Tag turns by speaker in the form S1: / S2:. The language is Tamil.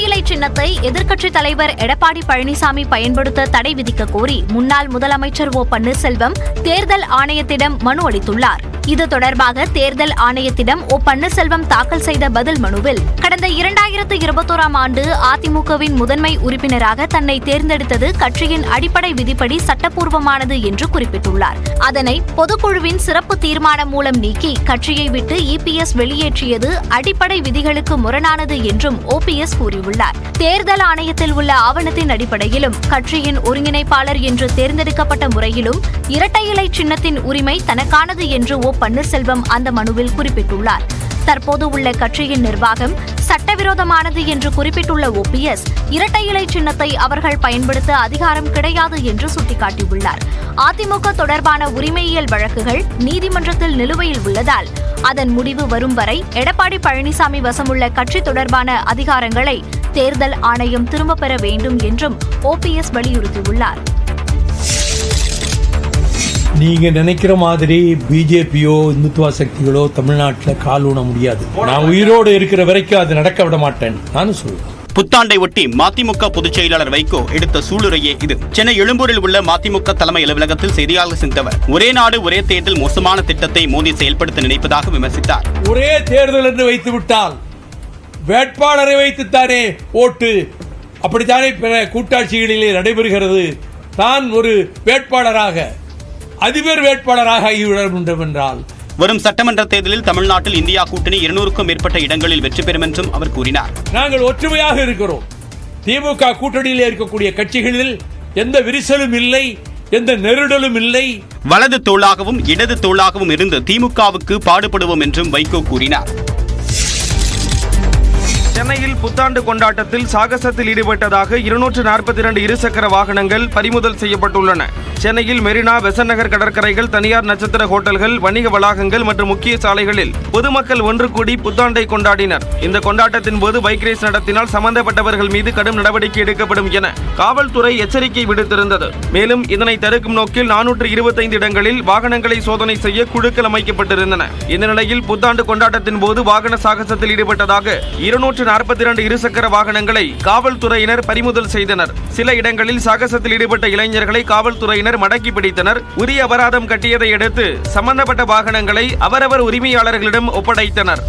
S1: இலை சின்னத்தை எதிர்க்கட்சித் தலைவர் எடப்பாடி பழனிசாமி பயன்படுத்த தடை விதிக்க கோரி முன்னாள் முதலமைச்சர் ஓ பன்னீர்செல்வம் தேர்தல் ஆணையத்திடம் மனு அளித்துள்ளார். இது தொடர்பாக தேர்தல் ஆணையத்திடம் ஓ பன்னீர்செல்வம் தாக்கல் செய்த பதில் மனுவில் கடந்த 2021ஆம் ஆண்டு அதிமுகவின் முதன்மை உறுப்பினராக தன்னை தேர்ந்தெடுத்தது கட்சியின் அடிப்படை விதிப்படி சட்டப்பூர்வமானது என்று குறிப்பிட்டுள்ளார். அதனை பொதுக்குழுவின் சிறப்பு தீர்மானம் மூலம் நீக்கி கட்சியை விட்டு இபிஎஸ் வெளியேற்றியது அடிப்படை விதிகளுக்கு முரணானது என்றும் ஓபிஎஸ் கூறியுள்ளார். தேர்தல் ஆணையத்தில் உள்ள ஆவணத்தின் அடிப்படையிலும் கட்சியின் ஒருங்கிணைப்பாளர் என்று தேர்ந்தெடுக்கப்பட்ட முறையிலும் இரட்டை இலை சின்னத்தின் உரிமை தனக்கானது என்று ஓ பன்னீர்செல்வம் அந்த மனுவில் குறிப்பிட்டுள்ளார். தற்போது உள்ள கட்சியின் நிர்வாகம் சட்டவிரோதமானது என்று குறிப்பிட்டுள்ள ஓபிஎஸ் இரட்டை இலை சின்னத்தை அவர்கள் பயன்படுத்த அதிகாரம் கிடையாது என்று சுட்டிக்காட்டியுள்ளார். அதிமுக தொடர்பான உரிமையியல் வழக்குகள் நீதிமன்றத்தில் நிலுவையில் உள்ளதால் அதன் முடிவு வரும் வரை எடப்பாடி பழனிசாமி வசமுள்ள கட்சி தொடர்பான அதிகாரங்களை தேர்தல் ஆணையம் திரும்பப் பெற வேண்டும் என்றும் ஓபிஎஸ் வலியுறுத்தியுள்ளார்.
S2: நீங்க நினைக்கிற மாதிரி பிஜேபியோ இந்துத்துவ சக்திகளோ தமிழ்நாட்டில் கால் ஊன முடியாது. நான் உயிரோடு இருக்கிற வரைக்கும் அது நடக்க விட மாட்டேன் நானும் சொல்லுவேன்.
S3: புத்தாண்டை ஒட்டி மதிமுக பொதுச் செயலாளர் வைகோ எடுத்த சூளுரையே இது. சென்னை எழும்பூரில் உள்ள மதிமுக தலைமை அலுவலகத்தில் செய்தியாளர் சந்தித்தவர் ஒரே நாடு ஒரே தேர்தல் மோசமான திட்டத்தை மோடி செயல்படுத்த நினைப்பதாக விமர்சித்தார்.
S2: ஒரே தேர்தல் என்று வைத்து விட்டால் வேட்பாளரை வைத்துத்தானே ஓட்டு, அப்படித்தானே பிற கூட்டாட்சிகளிலே நடைபெறுகிறது. தான் ஒரு வேட்பாளராக அதிபர் வேட்பாளராக ஆகிவிட வேண்டும் என்றால்
S3: வரும் சட்டமன்ற தேர்தலில் தமிழ்நாட்டில் இந்தியா கூட்டணி 200க்கும் மேற்பட்ட இடங்களில் வெற்றி பெறும் என்றும் அவர் கூறினார்.
S2: நாங்கள் ஒற்றுமையாக இருக்கிறோம். திமுக கூட்டணியில் இருக்கக்கூடிய கட்சிகளில் எந்த விரிசலும் இல்லை, எந்த நெருடலும் இல்லை.
S3: வலது தோளாகவும் இடது தோளாகவும் இருந்து திமுகவுக்கு பாடுபடுவோம் என்றும் வைகோ கூறினார்.
S4: சென்னையில் புத்தாண்டு கொண்டாட்டத்தில் சாகசத்தில் ஈடுபட்டதாக 242 இருசக்கர வாகனங்கள் பறிமுதல் செய்யப்பட்டுள்ளன. சென்னையில் மெரினா, பெசன்ட் நகர் கடற்கரைகள், தனியார் நட்சத்திர ஹோட்டல்கள், வணிக வளாகங்கள் மற்றும் முக்கிய சாலைகளில் பொதுமக்கள் ஒன்று கூடி புத்தாண்டை கொண்டாடினர். இந்த கொண்டாட்டத்தின் போது பைக் ரேஸ் நடத்தினால் சம்பந்தப்பட்டவர்கள் மீது கடும் நடவடிக்கை எடுக்கப்படும் என காவல்துறை எச்சரிக்கை விடுத்திருந்தது. மேலும் இதனை தடுக்கும் நோக்கில் 425 இடங்களில் வாகனங்களை சோதனை செய்ய குழுக்கள் அமைக்கப்பட்டிருந்தன. இந்த நிலையில் புத்தாண்டு கொண்டாட்டத்தின் போது வாகன சாகசத்தில் ஈடுபட்டதாக 242 இருசக்கர வாகனங்களை காவல்துறையினர் பறிமுதல் செய்தனர். சில இடங்களில் சாகசத்தில் ஈடுபட்ட இளைஞர்களை காவல்துறையினர் மடக்கி பிடித்தனர். உரிய அபராதம் கட்டியதை அடுத்து சம்பந்தப்பட்ட வாகனங்களை அவரவர் உரிமையாளர்களிடம் ஒப்படைத்தனர்.